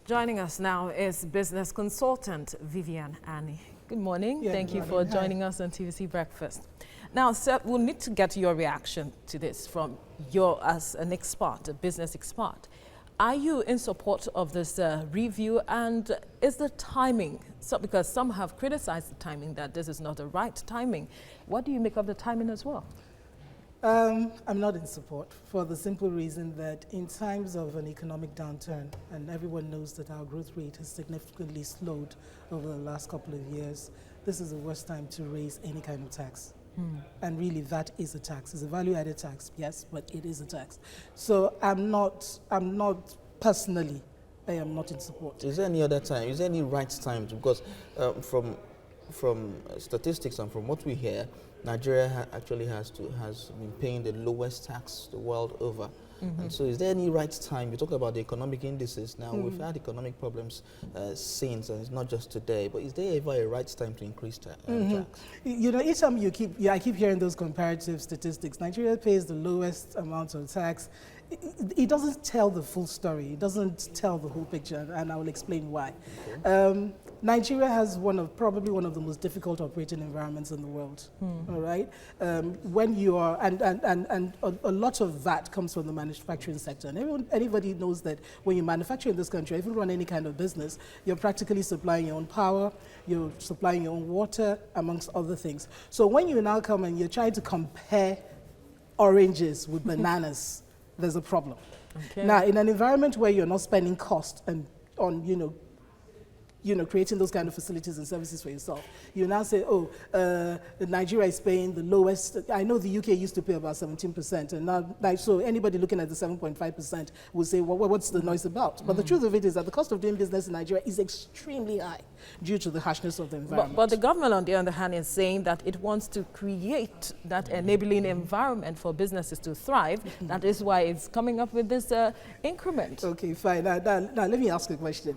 Joining us now is business consultant Vivian Annie. Good morning. Yeah, Thank good you morning. for joining us on TVC Breakfast. Now, sir, we'll need to get your reaction to this from you as an expert, a business expert. Are you in support of this review, and is the timing, because some have criticized the timing, that this is not the right timing. What do you make of the timing as well? I'm not in support for the simple reason that in times of an economic downturn, and everyone knows that our growth rate has significantly slowed over the last couple of years, this is the worst time to raise any kind of tax. And really that is a tax. It's a value-added tax, yes, but it is a tax. So I'm not personally, I am not in support. Is there any other time? Is there any right time? Because from statistics and from what we hear, Nigeria actually has been paying the lowest tax the world over. And so is there any right time? You talk about the economic indices. Now, we've had economic problems since, and it's not just today, but is there ever a right time to increase tax? You know, each time I keep hearing those comparative statistics. Nigeria pays the lowest amount of tax. It doesn't tell the full story. It doesn't tell the whole picture, and I will explain why. Okay. Nigeria has probably one of the most difficult operating environments in the world. All right, when you are and a lot of that comes from the manufacturing sector, and anybody knows that when you manufacture in this country, if you run any kind of business, you're practically supplying your own power, you're supplying your own water, amongst other things. So when you now come and you're trying to compare oranges with bananas, there's a problem. Okay. Now, in an environment where you're not spending cost and on creating those kind of facilities and services for yourself, you now say, oh, Nigeria is paying the lowest. I know the UK used to pay about 17%, and now, so anybody looking at the 7.5% will say, well, what's the noise about? But the truth of it is that the cost of doing business in Nigeria is extremely high due to the harshness of the environment. But the government, on the other hand, is saying that it wants to create that enabling environment for businesses to thrive. That is why it's coming up with this increment. Okay, fine. Now, let me ask a question.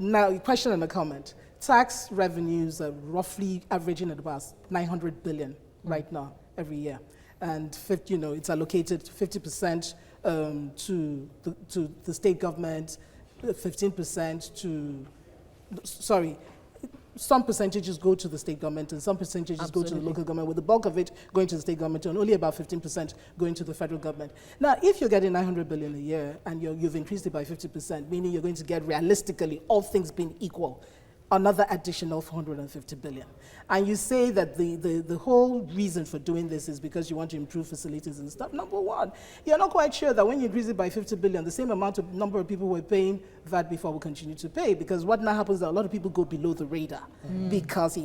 Now, a question and a comment. Tax revenues are roughly averaging at about 900 billion right now, every year. And it's allocated 50% to the state government, 15% to, some percentages go to the state government and some percentages go to the local government, with the bulk of it going to the state government and only about 15% going to the federal government. Now, if you're getting 900 billion a year and you've increased it by 50%, meaning you're going to get realistically, all things being equal, another additional 450 billion. And you say that the whole reason for doing this is because you want to improve facilities and stuff. Number one, you're not quite sure that when you increase it by 50 billion, the same number of people who were paying VAT before will continue to pay, because what now happens is that a lot of people go below the radar. Because,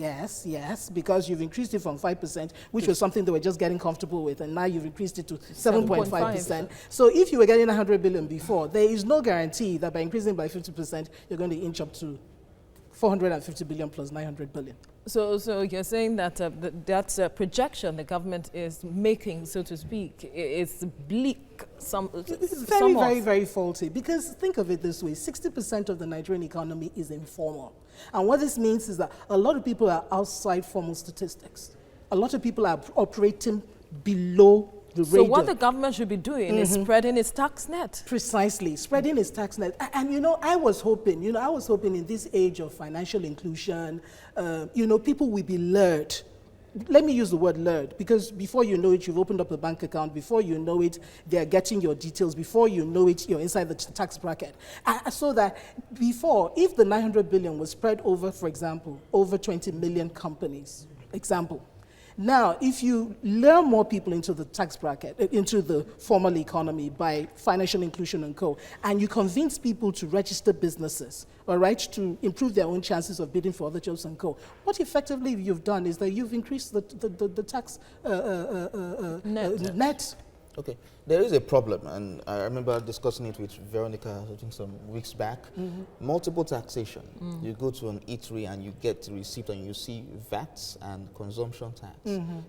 because you've increased it from 5%, which was something they were just getting comfortable with, and now you've increased it to 7.5%. So if you were getting 100 billion before, there is no guarantee that by increasing by 50%, you're going to inch up to 450 billion plus 900 billion. So you're saying that that projection the government is making, so to speak, is bleak. It's very, very faulty, because think of it this way: 60% of the Nigerian economy is informal, and what this means is that a lot of people are outside formal statistics. A lot of people are operating below the radar. So what the government should be doing is spreading its tax net. Precisely, spreading its tax net. And I was hoping in this age of financial inclusion, people will be lured. Let me use the word lured, because before you know it, you've opened up a bank account. Before you know it, they're getting your details. Before you know it, you're inside the tax bracket. So that before, if the 900 billion was spread over, for example, over 20 million companies, example, now, if you lure more people into the tax bracket, into the formal economy by financial inclusion and co, and you convince people to register businesses, all right, to improve their own chances of bidding for other jobs and co, what effectively you've done is that you've increased the tax net. Okay, there is a problem, and I remember discussing it with Veronica, I think some weeks back. Multiple taxation. You go to an eatery and you get the receipt and you see VAT and consumption tax.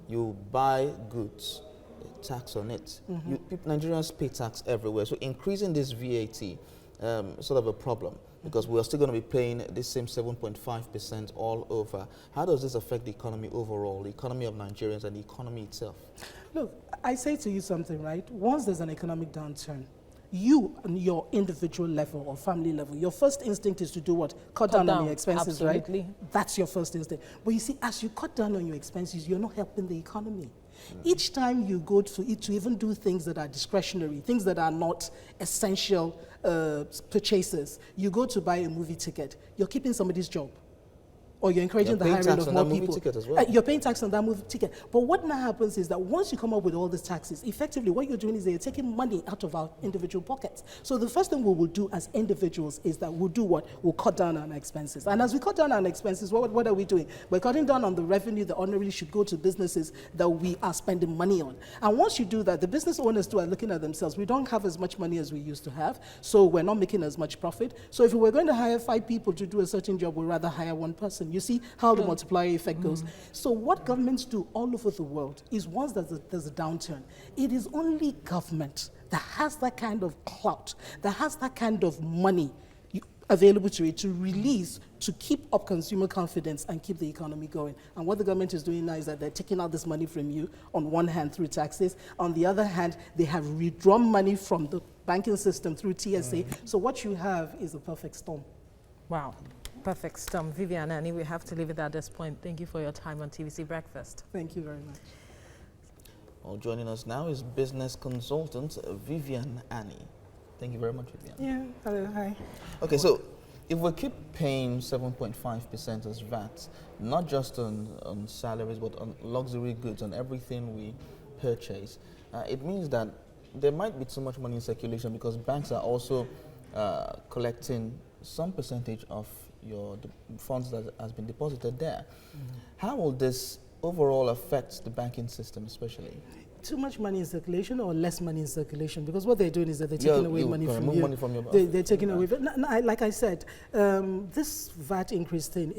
You buy goods, tax on it. Nigerians pay tax everywhere, so increasing this VAT sort of a problem, because we're still going to be paying the same 7.5% all over. How does this affect the economy overall, the economy of Nigerians and the economy itself? Look, I say to you something, right? Once there's an economic downturn, you on your individual level or family level, your first instinct is to do what? Cut down on your expenses, absolutely. right? That's your first instinct. But you see, as you cut down on your expenses, you're not helping the economy. Each time you go to even do things that are discretionary, things that are not essential purchases, you go to buy a movie ticket, you're keeping somebody's job. Or you're encouraging the hiring of more people. As well. You're paying tax on that movie ticket. But what now happens is that once you come up with all these taxes, effectively what you're doing is that you're taking money out of our individual pockets. So the first thing we will do as individuals is that we'll do what? We'll cut down on our expenses. And as we cut down on expenses, what are we doing? We're cutting down on the revenue that ordinarily should go to businesses that we are spending money on. And once you do that, the business owners too are looking at themselves. We don't have as much money as we used to have, so we're not making as much profit. So if we were going to hire 5 people to do a certain job, we'd rather hire 1 person. You see how the multiplier effect goes. So what governments do all over the world is once there's a downturn, it is only government that has that kind of clout, that has that kind of money available to it to release to keep up consumer confidence and keep the economy going. And what the government is doing now is that they're taking out this money from you on one hand through taxes, on the other hand they have withdrawn money from the banking system through TSA. So what you have is a perfect storm. Wow. Perfect storm. Vivian Annie, we have to leave it at this point. Thank you for your time on TVC Breakfast. Thank you very much. Well, joining us now is business consultant Vivian Annie. Thank you very much, Vivian. Yeah, hello, hi. Okay, so if we keep paying 7.5% as VAT, not just on salaries, but on luxury goods, on everything we purchase, it means that there might be too much money in circulation because banks are also collecting some percentage of the funds that has been deposited there. How will this overall affect the banking system especially? Too much money in circulation or less money in circulation? Because what they're doing is that they're taking away money from you. Money from your they're taking away. Like I said, this VAT increase thing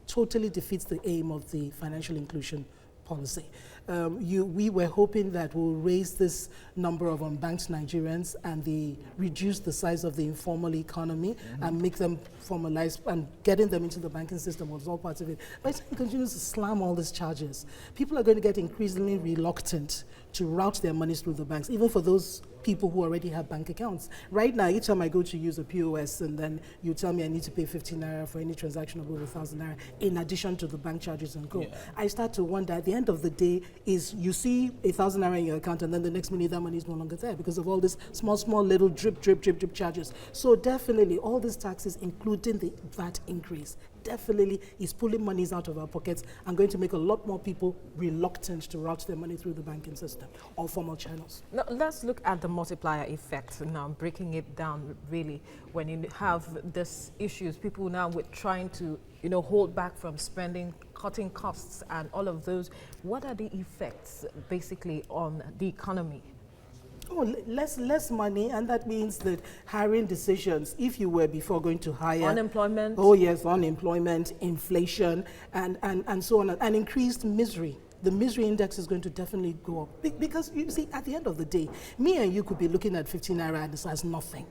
totally defeats the aim of the financial inclusion policy. We were hoping that we'll raise this number of unbanked Nigerians and reduce the size of the informal economy and make them formalized, and getting them into the banking system was all part of it. By the time we continue to slam all these charges, people are going to get increasingly reluctant to route their money through the banks, even for those people who already have bank accounts. Right now, each time I go to use a POS and then you tell me I need to pay 15 naira for any transaction of over 1,000 naira, in addition to the bank charges and co. I start to wonder, at the end of the day, is you see 1,000 naira in your account and then the next minute that money is no longer there because of all this small little drip charges. So definitely all these taxes, including the VAT increase, definitely is pulling monies out of our pockets and going to make a lot more people reluctant to route their money through the banking system or formal channels. Now, let's look at the multiplier effect now, breaking it down really. When you have these issues, people now with trying to hold back from spending, cutting costs and all of those, what are the effects basically on the economy? Oh, less money, and that means that hiring decisions, if you were before going to hire... Unemployment? Oh yes, unemployment, inflation, and so on, and increased misery. The misery index is going to definitely go up. Because, you see, at the end of the day, me and you could be looking at 15 naira as nothing.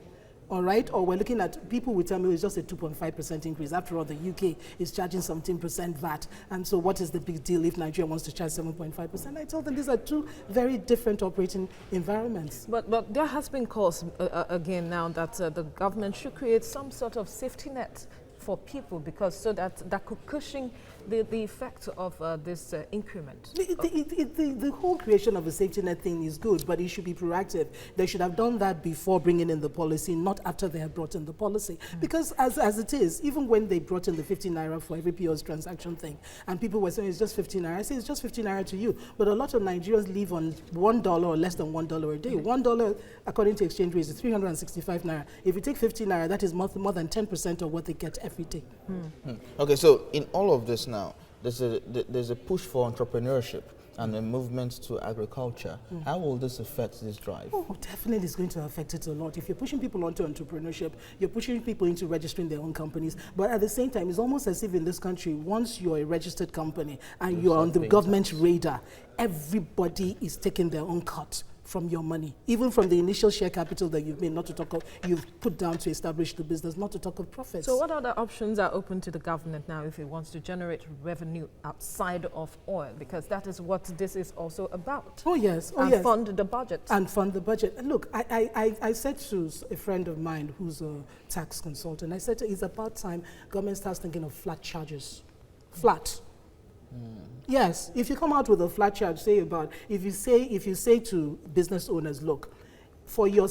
All right, or we're looking at, people will tell me it's just a 2.5% increase. After all, the UK is charging 17% VAT. And so what is the big deal if Nigeria wants to charge 7.5%? I told them these are two very different operating environments. But there has been calls again now that the government should create some sort of safety net for people, because so that could cushion the effect of this increment. The whole creation of a safety net thing is good, but it should be proactive. They should have done that before bringing in the policy, not after they have brought in the policy. Because as it is, even when they brought in the 15 naira for every POS transaction thing, and people were saying it's just 15 naira, I say it's just 15 naira to you, but a lot of Nigerians live on $1 or less than $1 a day. $1, according to exchange rates, is 365 naira. If you take 15 naira, that is more than 10% of what they get every day. Okay, so in all of this now, there's a push for entrepreneurship and a movement to agriculture. How will this affect this drive? Oh, definitely it's going to affect it a lot. If you're pushing people onto entrepreneurship, you're pushing people into registering their own companies. But at the same time, it's almost as if in this country, once you're a registered company and you're on the government radar, everybody is taking their own cut from your money, even from the initial share capital that you've made, not to talk of, you've put down to establish the business, not to talk of profits. So what other options are open to the government now if it wants to generate revenue outside of oil? Because that is what this is also about. Oh yes, oh and yes. fund the budget. And fund the budget. And look, I said to a friend of mine who's a tax consultant, I said to her, it's about time government starts thinking of flat charges. Flat. Yes, if you come out with a flat charge, if you say to business owners, look, for your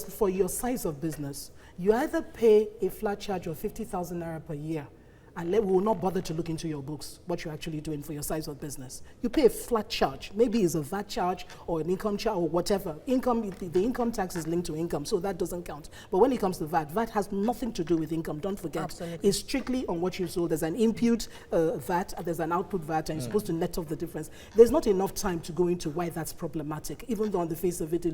size of business, you either pay a flat charge of 50,000 naira per year, and we will not bother to look into your books, what you're actually doing for your size of business. You pay a flat charge. Maybe it's a VAT charge or an income charge or whatever. The income tax is linked to income, so that doesn't count. But when it comes to VAT, VAT has nothing to do with income. Don't forget. Absolutely. It's strictly on what you sold. There's an input VAT, there's an output VAT, and you're supposed to net off the difference. There's not enough time to go into why that's problematic, even though on the face of it,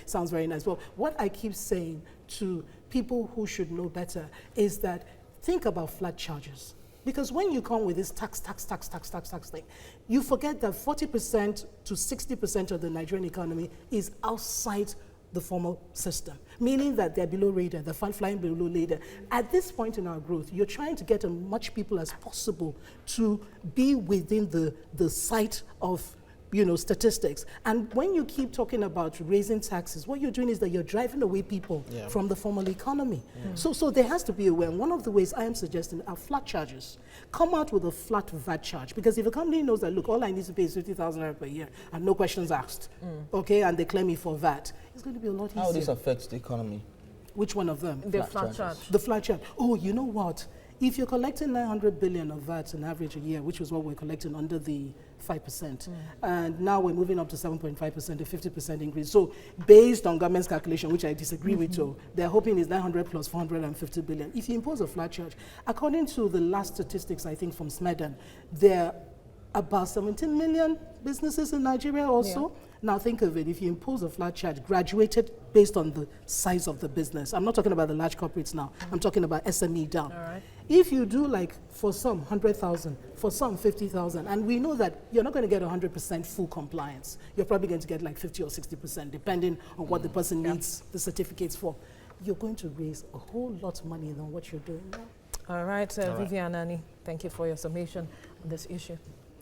sounds very nice. Well, what I keep saying to people who should know better is that think about flat charges. Because when you come with this tax thing, you forget that 40% to 60% of the Nigerian economy is outside the formal system, meaning that they're below radar, they're flying below radar. At this point in our growth, you're trying to get as much people as possible to be within the sight of statistics. And when you keep talking about raising taxes, what you're doing is that you're driving away people from the formal economy. So there has to be a way. And one of the ways I am suggesting are flat charges. Come out with a flat VAT charge. Because if a company knows that, look, all I need to pay is 50,000 naira per year and no questions asked, okay, and they claim me for VAT, it's going to be a lot easier. How this affects the economy? Which one of them? The flat charge. The flat charge. Oh, you know what? If you're collecting 900 billion of VAT on average a year, which was what we're collecting under the 5%, and now we're moving up to 7.5%, a 50% increase. So based on government's calculation, which I disagree with, they're hoping is 900 plus 450 billion. If you impose a flat charge, according to the last statistics, I think from Smeden, there are about 17 million businesses in Nigeria also. Yeah. Now think of it, if you impose a flat charge graduated based on the size of the business, I'm not talking about the large corporates now, I'm talking about SME down. All right. If you do like for some 100,000, for some 50,000, and we know that you're not going to get 100% full compliance, you're probably going to get like 50 or 60% depending on what the person needs the certificates for, you're going to raise a whole lot of money than what you're doing now. All right, Vivian Ani, thank you for your summation on this issue.